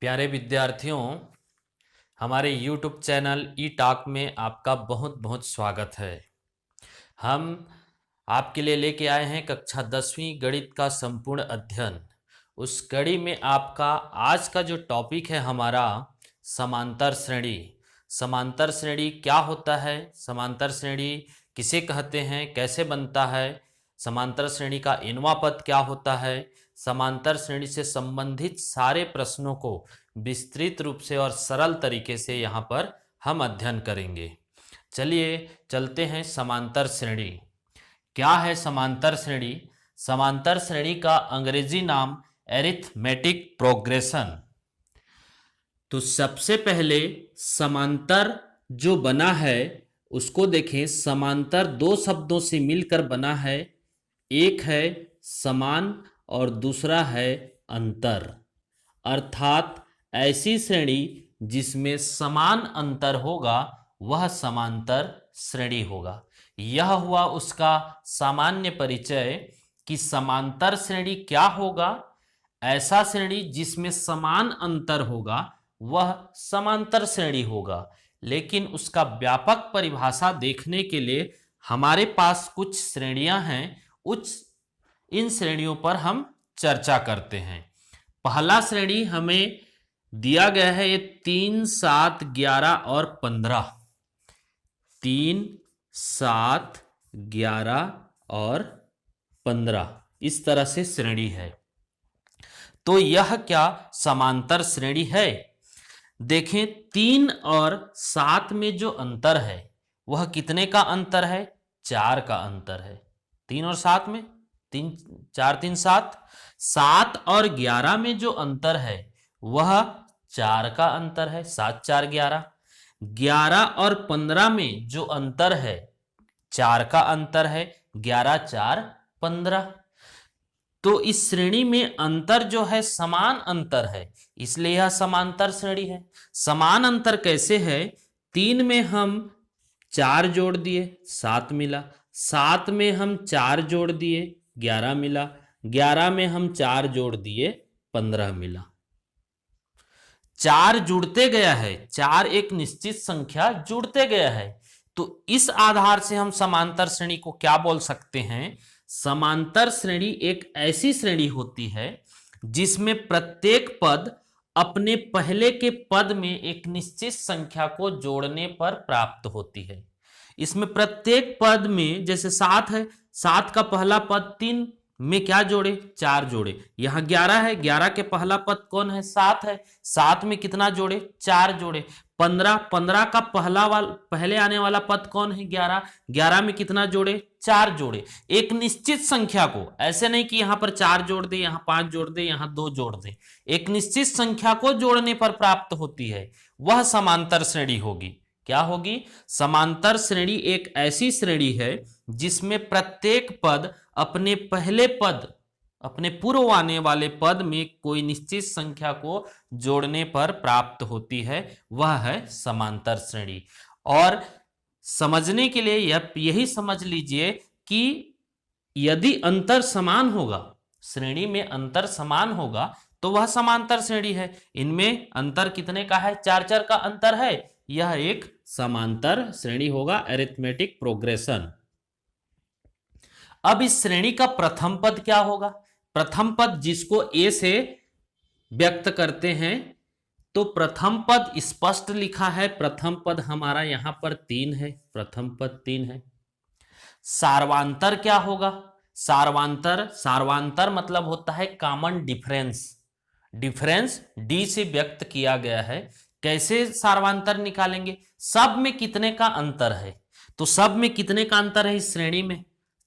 प्यारे विद्यार्थियों, हमारे YouTube चैनल ई टॉक में आपका बहुत बहुत स्वागत है। हम आपके लिए लेके आए हैं कक्षा 10वीं गणित का संपूर्ण अध्ययन। उस कड़ी में आपका आज का जो टॉपिक है हमारा समांतर श्रेणी। समांतर श्रेणी क्या होता है, समांतर श्रेणी किसे कहते हैं, कैसे बनता है, समांतर श्रेणी का इनवा पद क्या होता है, समांतर श्रेणी से संबंधित सारे प्रश्नों को विस्तृत रूप से और सरल तरीके से यहाँ पर हम अध्ययन करेंगे। चलिए चलते हैं समांतर श्रेणी। क्या है समांतर श्रेणी? समांतर श्रेणी का अंग्रेजी नाम एरिथमेटिक प्रोग्रेशन। तो सबसे पहले समांतर जो बना है उसको देखें। समांतर दो शब्दों से मिलकर बना है, एक है समान और दूसरा है अंतर। अर्थात ऐसी श्रेणी जिसमें समान अंतर होगा वह समांतर श्रेणी होगा। यह हुआ उसका सामान्य परिचय कि समांतर श्रेणी क्या होगा। ऐसा श्रेणी जिसमें समान अंतर होगा वह समांतर श्रेणी होगा। लेकिन उसका व्यापक परिभाषा देखने के लिए हमारे पास कुछ श्रेणियां हैं। इन श्रेणियों पर हम चर्चा करते हैं। पहला श्रेणी हमें दिया गया है ये 3, 7, 11 और 15। 3, 7, 11 और 15 इस तरह से श्रेणी है। तो यह क्या समांतर श्रेणी है? देखें 3 और 7 में जो अंतर है वह कितने का अंतर है? 4 का अंतर है। 3 और 7 में 3 4 3 7। 7 और 11 में जो अंतर है वह 4 का अंतर है। 7 4 11। 11 और 15 में जो अंतर है 4 का अंतर है। 11 4 15। तो इस श्रेणी में अंतर जो है समान अंतर है, इसलिए यह समांतर श्रेणी है। समान अंतर कैसे है? 3 में हम 4 जोड़ दिए 7 मिला। 7 में हम 4 जोड़ दिए 11 मिला। 11 में हम 4 जोड़ दिए 15 मिला। 4 जुड़ते गया है, 4 एक निश्चित संख्या जुड़ते गया है। तो इस आधार से हम समांतर श्रेणी को क्या बोल सकते हैं? समांतर श्रेणी एक ऐसी श्रेणी होती है जिसमें प्रत्येक पद अपने पहले के पद में एक निश्चित संख्या को जोड़ने पर प्राप्त होती है। इसमें प्रत्येक पद में जैसे 7 है, 7 का पहला पद 3 में क्या जोड़े? 4 जोड़े। यहां 11 है, 11 के पहला पद कौन है? 7 है। 7 में कितना जोड़े? 4 जोड़े। 15 का पहले आने वाला पद कौन है? 11। 11 में कितना जोड़े? 4 जोड़े। एक निश्चित संख्या को, ऐसे नहीं कि यहां पर 4 जोड़ दे, यहां 5 जोड़ दे, यहां 2 जोड़ दे, एक निश्चित संख्या को जोड़ने पर प्राप्त होती है, वह समांतर श्रेणी होगी। क्या होगी? समांतर श्रेणी एक ऐसी श्रेणी है जिसमें प्रत्येक पद अपने पहले पद, अपने पूर्व आने वाले पद में कोई निश्चित संख्या को जोड़ने पर प्राप्त होती है, वह है समांतर श्रेणी। और समझने के लिए यही समझ लीजिए कि यदि अंतर समान होगा, श्रेणी में अंतर समान होगा तो वह समांतर श्रेणी है। इनमें अंतर कितने का है? 4 4 का अंतर है। यह एक समांतर श्रेणी होगा, अरिथमेटिक प्रोग्रेशन। अब इस श्रेणी का प्रथम पद क्या होगा? प्रथम पद जिसको ए से व्यक्त करते हैं, तो प्रथम पद स्पष्ट लिखा है। प्रथम पद हमारा यहां पर 3 है, प्रथम पद 3 है। सार्वांतर क्या होगा? सार्वांतर मतलब होता है कॉमन डिफरेंस। डिफरेंस डी से व्यक्त किया गया है। कैसे सार्वांतर निकालेंगे? सब में कितने का अंतर है? तो सब में कितने का अंतर है? इस श्रेणी में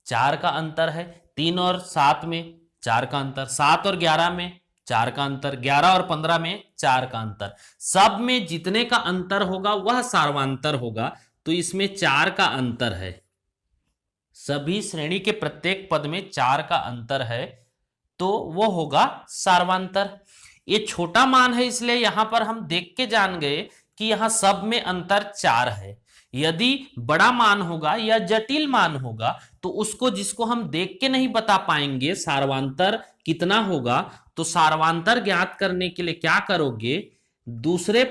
4 का अंतर है। 3 और 7 में 4 का अंतर। 7 और 11 में 4 का अंतर। 11 और 15 में 4 का अंतर। सब में जितने का अंतर होगा वह सार्वांतर होगा। तो इसमें 4 का अंतर है। सभी श्रेणी के प्रत्येक पद में 4 का अंतर है तो वो होगा सार्वांतर। ये छोटा मान है इसलिए यहां पर हम देख के जान गए कि यहां सब में अंतर 4 है। यदि बड़ा मान होगा या जटिल मान होगा तो उसको, जिसको हम देख के नहीं बता पाएंगे सार्वांतर कितना होगा, तो सार्वांतर ज्ञात करने के लिए क्या करोगे, दूसरे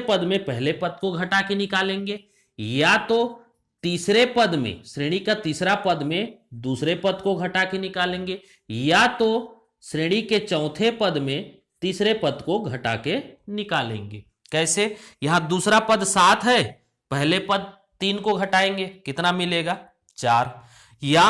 पद में पहले पद को घटा के निकालेंगे, या तो तीसरे पद में, श्रेणी का तीसरा पद में दूसरे पद को घटा के निकालेंगे, या तो श्रेणी के चौथे पद में तीसरे पद को घटा के निकालेंगे। कैसे, यहां दूसरा पद 7 है, पहले पद 3 को घटाएंगे, कितना मिलेगा 4, या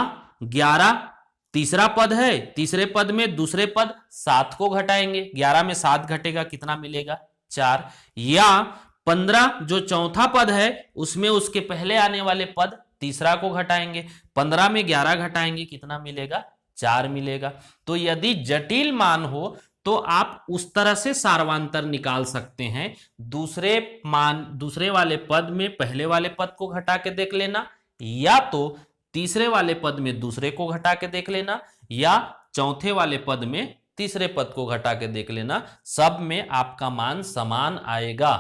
11 तीसरा पद है, तीसरे पद में दूसरे पद 7 को घटाएंगे, 11 में 7 घटेगा, कितना मिलेगा 4, या 15 जो चौथा पद है उसमें उसके पहले आने वाले पद तीसरा को घटाएंगे, 15 में 11 घटाएंगे, कितना मिलेगा 4 मिलेगा। तो यदि जटिल मान हो तो आप उस तरह से सार्वांतर निकाल सकते हैं, दूसरे वाले पद में पहले वाले पद को घटा के देख लेना, या तो तीसरे वाले पद में दूसरे को घटा के देख लेना, या चौथे वाले पद में तीसरे पद को घटा के देख लेना। सब में आपका मान समान आएगा,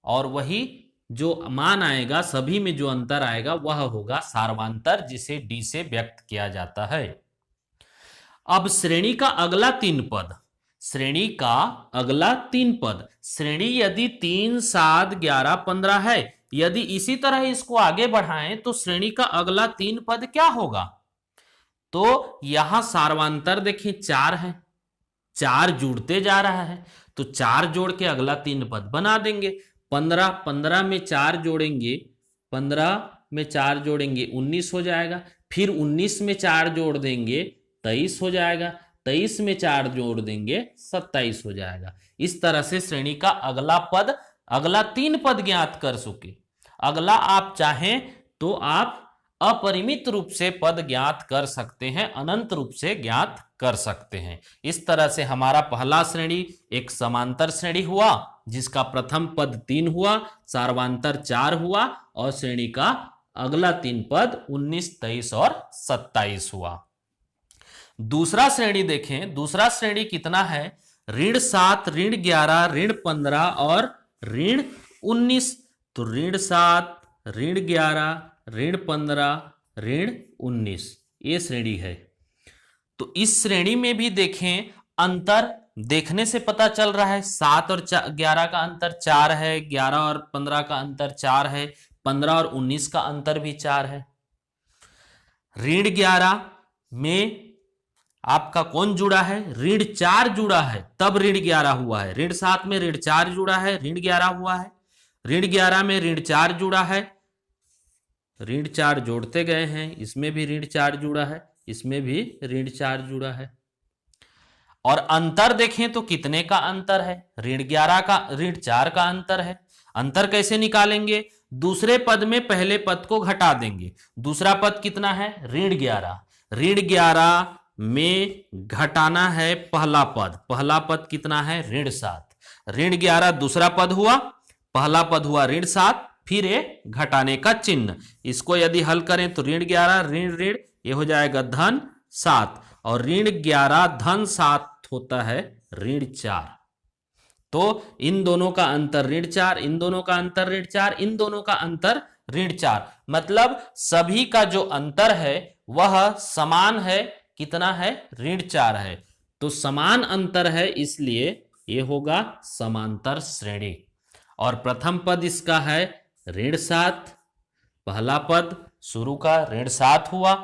और वही जो मान आएगा, सभी में जो अंतर आएगा वह होगा सार्वांतर, जिसे डी से व्यक्त किया जाता है। अब श्रेणी का अगला 3 पद, श्रेणी का अगला 3 पद, श्रेणी यदि 3, 7, 11, 15 है, यदि इसी तरह इसको आगे बढ़ाएं तो श्रेणी का अगला 3 पद क्या होगा, तो यहां सार्वांतर देखिए 4 है, 4 जुड़ते जा रहा है, तो 4 जोड़ के अगला 3 पद बना देंगे। 15 में 4 जोड़ेंगे, 15 में 4 जोड़ेंगे 19 हो जाएगा, फिर 19 में 4 जोड़ देंगे 23 हो जाएगा, 23 में 4 जोड़ देंगे 27 हो जाएगा। इस तरह से श्रेणी का अगला 3 पद ज्ञात कर सके। अगला आप चाहें तो आप अपरिमित रूप से पद ज्ञात कर सकते हैं, अनंत रूप से ज्ञात कर सकते हैं। इस तरह से हमारा पहला श्रेणी एक समांतर श्रेणी हुआ, जिसका प्रथम पद 3 हुआ, सार्वांतर 4 हुआ, और श्रेणी का अगला 3 पद 19, 23 और 27 हुआ। दूसरा श्रेणी देखें, दूसरा श्रेणी कितना है, ऋण 7, ऋण 11, ऋण 15 और ऋण 19। तो ऋण 7, ऋण 11, ऋण 15, ऋण 19, ये श्रेणी है। तो इस श्रेणी में भी देखें, अंतर देखने से पता चल रहा है, 7 और 11 का अंतर 4 है, 11 और 15 का अंतर 4 है, 15 और 19 का अंतर भी 4 है। ऋण 11 में आपका कौन जुड़ा है, ऋण 4 जुड़ा है, तब ऋण 11 हुआ है। ऋण 7 में ऋण 4 जुड़ा है, ऋण 11 हुआ है। ऋण 11 में ऋण 4 जुड़ा है, ऋण 4 जोड़ते गए हैं, इसमें भी ऋण 4 जुड़ा है, इसमें भी ऋण 4 जुड़ा है। और अंतर देखें तो कितने का अंतर है, ऋण 11 का ऋण 4 का अंतर है। अंतर कैसे निकालेंगे, दूसरे पद में पहले पद को घटा देंगे। दूसरा पद कितना है, ऋण 11, ऋण 11 में घटाना है पहला पद, पहला पद कितना है, ऋण 7, ऋण 11 दूसरा पद हुआ, पहला पद हुआ ऋण 7, फिर ये घटाने का चिन्ह। इसको यदि हल करें तो ऋण 11 ऋण ऋण ये हो जाएगा धन 7, और ऋण 11 धन 7 होता है ऋण 4। तो इन दोनों का अंतर ऋण 4, इन दोनों का अंतर ऋण 4, इन दोनों का अंतर ऋण 4, मतलब सभी का जो अंतर है वह समान है। कितना है, ऋण 4 है। तो समान अंतर है, इसलिए ये होगा समांतर श्रेणी। और प्रथम पद इसका है ऋण 7, पहला पद शुरू का ऋण 7 हुआ।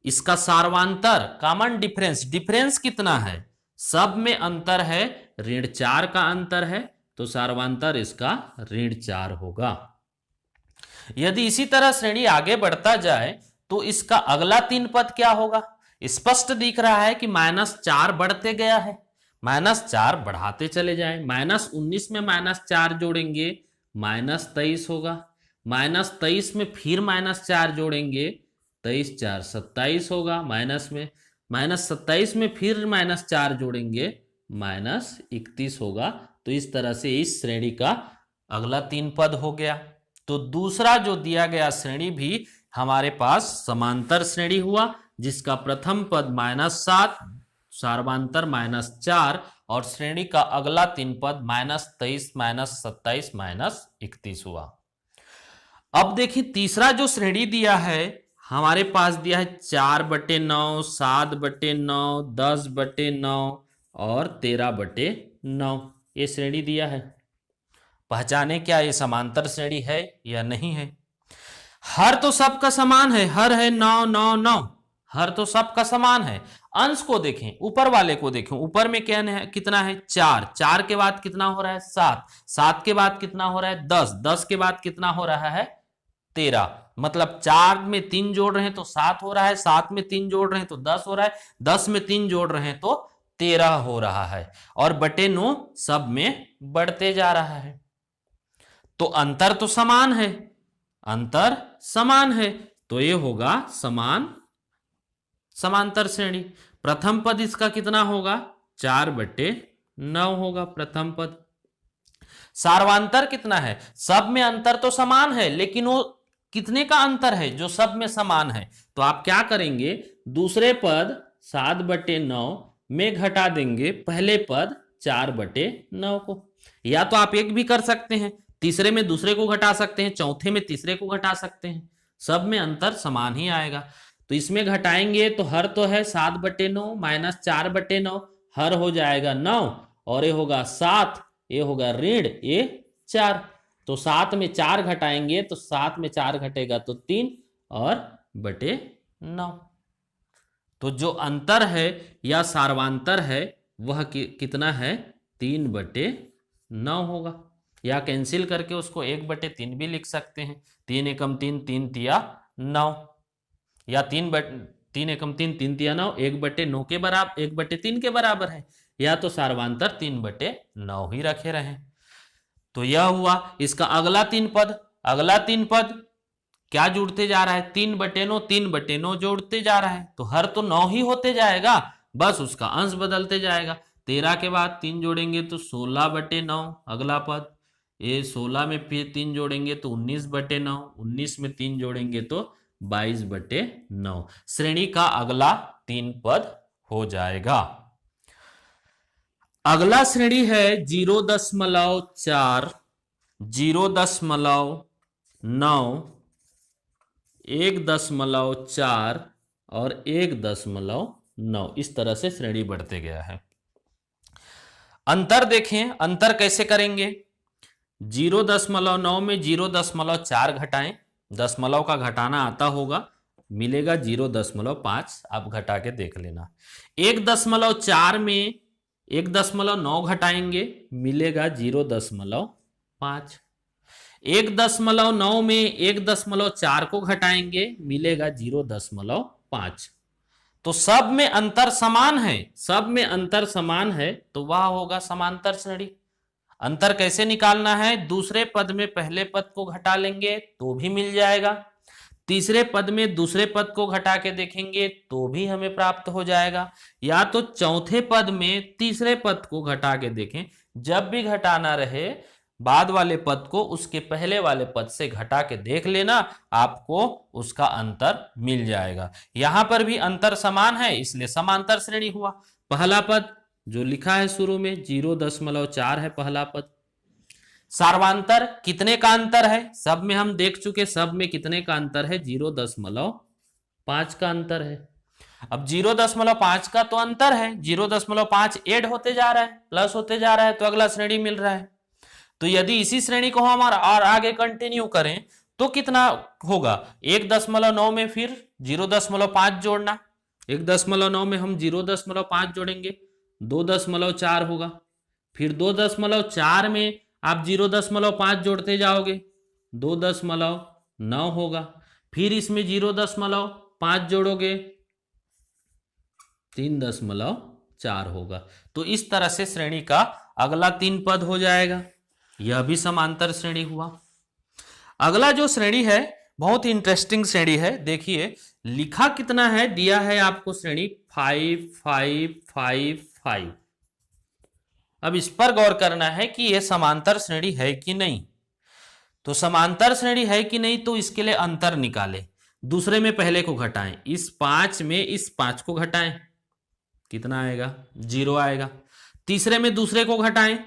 इसका सार्वांतर कॉमन डिफरेंस कितना है, सब में अंतर है, ऋण 4 का अंतर है, तो सार्वांतर इसका ऋण 4 होगा। यदि इसी तरह श्रेणी आगे बढ़ता जाए तो इसका अगला 3 पद क्या होगा, स्पष्ट दिख रहा है कि -4 बढ़ते गया है, -4 बढ़ाते चले जाए। -19 में -4 जोड़ेंगे -23 होगा, -23 में फिर -4 जोड़ेंगे 23 4 27 होगा, माइनस में -27 में फिर -4 जोड़ेंगे -31 होगा। तो इस तरह से इस श्रेणी का अगला 3 पद हो गया। तो दूसरा जो दिया गया श्रेणी भी हमारे पास समांतर श्रेणी हुआ, जिसका प्रथम पद -7, सार्वांतर -4, और श्रेणी का अगला 3 पद -23, -27, -31 हुआ। अब देखिए तीसरा जो श्रेणी दिया है हमारे पास दिया है 4/9, 7/9, 10/9 और 13/9। ये श्रेणी दिया है। पहचाने क्या ये समांतर श्रेणी है या नहीं है। हर तो सबका समान है, हर है 9 9 9, हर तो सबका समान है। अंश को देखें, ऊपर वाले को देखें, ऊपर में क्या है, कितना है 4, 4 के बाद कितना हो रहा है 7, 7 के बाद कितना हो रहा है 10, 10 के बाद कितना हो रहा है 13। मतलब 4 में 3 जोड़ रहे हैं तो 7 हो रहा है, 7 में 3 जोड़ रहे हैं तो 10 हो रहा है, 10 में 3 जोड़ रहे हैं तो 13 हो रहा है। और बटे 9 सब में बढ़ते जा रहा है। तो अंतर तो समान है, अंतर समान है, तो ये होगा समांतर श्रेणी। प्रथम पद इसका कितना होगा 4/9 होगा प्रथम पद। सार्वांतर कितना है, सब में अंतर तो समान है, लेकिन वो कितने का अंतर है जो सब में समान है। तो आप क्या करेंगे, दूसरे पद 7/9 में घटा देंगे पहले पद 4/9 को। या तो आप एक भी कर सकते हैं, तीसरे में दूसरे को घटा सकते हैं, चौथे में तीसरे को घटा सकते हैं, सब में अंतर समान ही आएगा। तो इसमें घटाएंगे तो हर तो है 7/9 माइनस 4/9, हर हो जाएगा 9 और ये होगा 7, ये होगा ऋण ये 4। तो 7 में 4 घटाएंगे तो 7 में 4 घटेगा तो 3 और बटे 9। तो जो अंतर है या सार्वांतर है वह कितना है 3/9 होगा। या कैंसिल करके उसको 1/3 भी लिख सकते हैं। 3 एकम 3, 3 तिया 9, या 3 एकम 3, 3 तिया 9, 1/9 के बराबर, 1/3 के बराबर है। या तो सार्वांतर 3/9 ही रखे रहे। तो यह हुआ इसका अगला 3 पद। अगला 3 पद क्या जुड़ते जा रहा है 3/9, 3/9 जोड़ते जा रहा है, तो हर तो 9 ही होते जाएगा, बस उसका अंश बदलते जाएगा। 13 के बाद 3 जोड़ेंगे तो 16/9 अगला पद। ये 16 में फिर 3 जोड़ेंगे तो 19/9, 19 में 3 जोड़ेंगे तो 22/9। श्रेणी का अगला 3 पद हो जाएगा। अगला श्रेणी है 0.4, 0.9, 1.4 और 1.9। इस तरह से श्रेणी बढ़ते गया है। अंतर देखें, अंतर कैसे करेंगे। 0.9 में 0.4 घटाएं, दशमलव का घटाना आता होगा, मिलेगा 0.5। आप घटा के देख लेना। 1.4 में 1.9 घटाएंगे, मिलेगा 0.5। 1.9 में 1.4 को घटाएंगे, मिलेगा 0.5। तो सब में अंतर समान है, सब में अंतर समान है, तो वह होगा समांतर श्रेणी। अंतर कैसे निकालना है, दूसरे पद में पहले पद को घटा लेंगे तो भी मिल जाएगा, तीसरे पद में दूसरे पद को घटा के देखेंगे तो भी हमें प्राप्त हो जाएगा, या तो चौथे पद में तीसरे पद को घटा के देखें। जब भी घटाना रहे बाद वाले पद को उसके पहले वाले पद से घटा के देख लेना, आपको उसका अंतर मिल जाएगा। यहां पर भी अंतर समान है, इसलिए समांतर श्रेणी हुआ। पहला पद जो लिखा है शुरू में 0.4 है पहला पद। सार्वांतर कितने का अंतर है, सब में हम देख चुके, सब में कितने का अंतर है 0.5 का अंतर है। अब 0.5 का तो अंतर है, 0.5 ऐड होते जा रहा है, प्लस होते जा रहा है, तो अगला श्रेणी मिल रहा है। तो यदि इसी श्रेणी को हम और आगे कंटिन्यू करें तो कितना होगा, 1.9 में फिर 0.5 जोड़ना, 1.9 में हम 0.5 जोड़ेंगे 2.4 होगा, फिर 2.4 में आप 0.5 जोड़ते जाओगे 2.9 होगा, फिर इसमें 0.5 जोड़ोगे 3.4 होगा। तो इस तरह से श्रेणी का अगला 3 पद हो जाएगा। यह भी समांतर श्रेणी हुआ। अगला जो श्रेणी है बहुत ही इंटरेस्टिंग श्रेणी है। देखिए लिखा कितना है, दिया है आपको श्रेणी 5 5 5 5। अब इस पर गौर करना है कि यह समांतर श्रेणी है कि नहीं। तो समांतर श्रेणी है कि नहीं, तो इसके लिए अंतर निकालें। दूसरे में पहले को घटाएं, इस 5 में इस 5 को घटाएं, कितना आएगा 0 आएगा। तीसरे में दूसरे को घटाएं,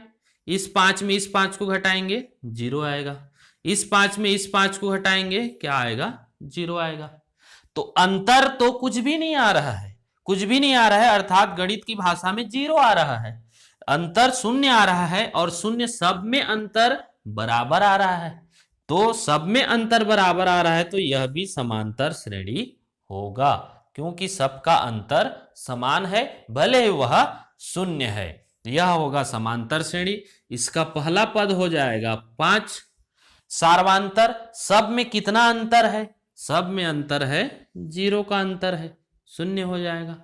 इस 5 में इस 5 को घटाएंगे 0 आएगा। इस 5 में इस 5 को घटाएंगे क्या आएगा 0 आएगा। तो अंतर तो कुछ भी नहीं आ रहा है, कुछ भी नहीं आ रहा है, अर्थात गणित की भाषा में जीरो आ रहा है। अंतर शून्य आ रहा है और शून्य सब में अंतर बराबर आ रहा है। तो सब में अंतर बराबर आ रहा है तो यह भी समांतर श्रेणी होगा, क्योंकि सबका अंतर समान है, भले वह शून्य है। यह होगा समांतर श्रेणी। इसका पहला पद हो जाएगा 5। सार्वांतर, सब में कितना अंतर है? सब में अंतर है, 0 का अंतर है, शून्य हो जाएगा।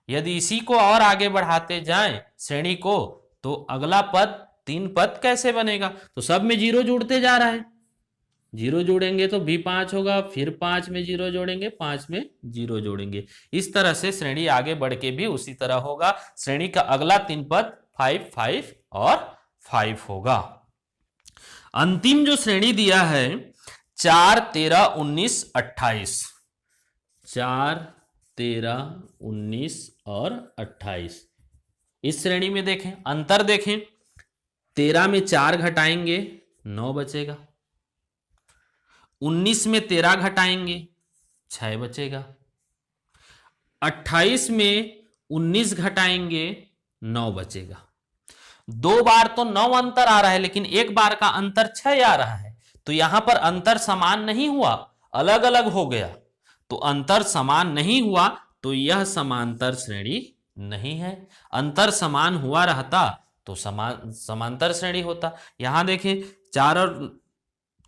यदि इसी को और आगे बढ़ाते जाएं श्रेणी को, तो अगला पद 3 पद कैसे बनेगा? तो सब में 0 जुड़ते जा रहा है, 0 जोड़ेंगे तो भी 5 होगा, फिर 5 में 0 जोड़ेंगे, 5 में 0 जोड़ेंगे। इस तरह से श्रेणी आगे बढ़ के भी उसी तरह होगा। श्रेणी का अगला 3 पद 5, 5 और 5 होगा। अंतिम जो श्रेणी दिया है 4, 13, 19, 28, 4, 13, 19 और 28। इस श्रेणी में देखें, अंतर देखें, 13 में 4 घटाएंगे 9 बचेगा, 19 में 13 घटाएंगे 6 बचेगा, 28 में 19 घटाएंगे 9 बचेगा। 2 बार तो 9 अंतर आ रहा है, लेकिन एक बार का अंतर 6 आ रहा है, तो यहां पर अंतर समान नहीं हुआ, अलग अलग हो गया। तो अंतर समान नहीं हुआ तो यह समांतर श्रेणी नहीं है। अंतर समान हुआ रहता तो समांतर श्रेणी होता। यहां देखें, 4 और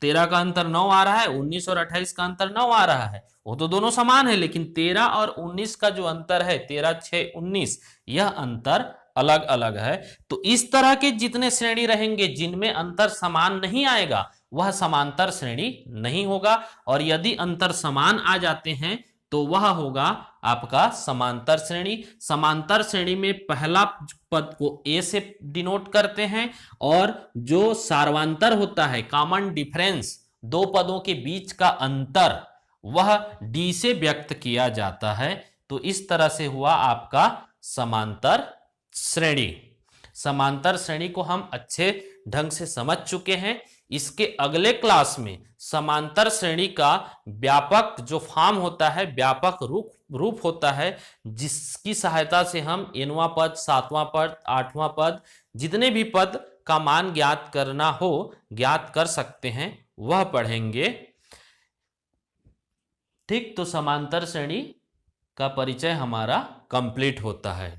13 का अंतर 9 आ रहा है, 19 और 28 का अंतर 9 आ रहा है, वो तो दोनों समान है, लेकिन 13 और 19 का जो अंतर है, 13, 6, 19, यह अंतर अलग अलग है। तो इस तरह के जितने श्रेणी रहेंगे जिनमें अंतर समान नहीं आएगा, वह समांतर श्रेणी नहीं होगा। और यदि अंतर समान आ जाते हैं तो वह होगा आपका समांतर श्रेणी। समांतर श्रेणी में पहला पद को ए से डिनोट करते हैं, और जो सार्वांतर होता है, कॉमन डिफरेंस, 2 पदों के बीच का अंतर, वह डी से व्यक्त किया जाता है। तो इस तरह से हुआ आपका समांतर श्रेणी। समांतर श्रेणी को हम अच्छे ढंग से समझ चुके हैं। इसके अगले क्लास में समांतर श्रेणी का व्यापक जो फॉर्म होता है, व्यापक रूप होता है, जिसकी सहायता से हम nवां पद, 7वां पद, 8वां पद, जितने भी पद का मान ज्ञात करना हो ज्ञात कर सकते हैं, वह पढ़ेंगे। ठीक, तो समांतर श्रेणी का परिचय हमारा कंप्लीट होता है।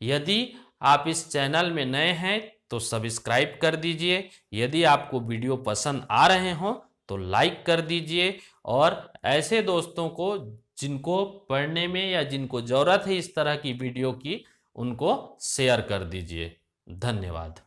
यदि आप इस चैनल में नए हैं तो सब्सक्राइब कर दीजिए। यदि आपको वीडियो पसंद आ रहे हो तो लाइक कर दीजिए, और ऐसे दोस्तों को जिनको पढ़ने में या जिनको ज़रूरत है इस तरह की वीडियो की, उनको शेयर कर दीजिए। धन्यवाद।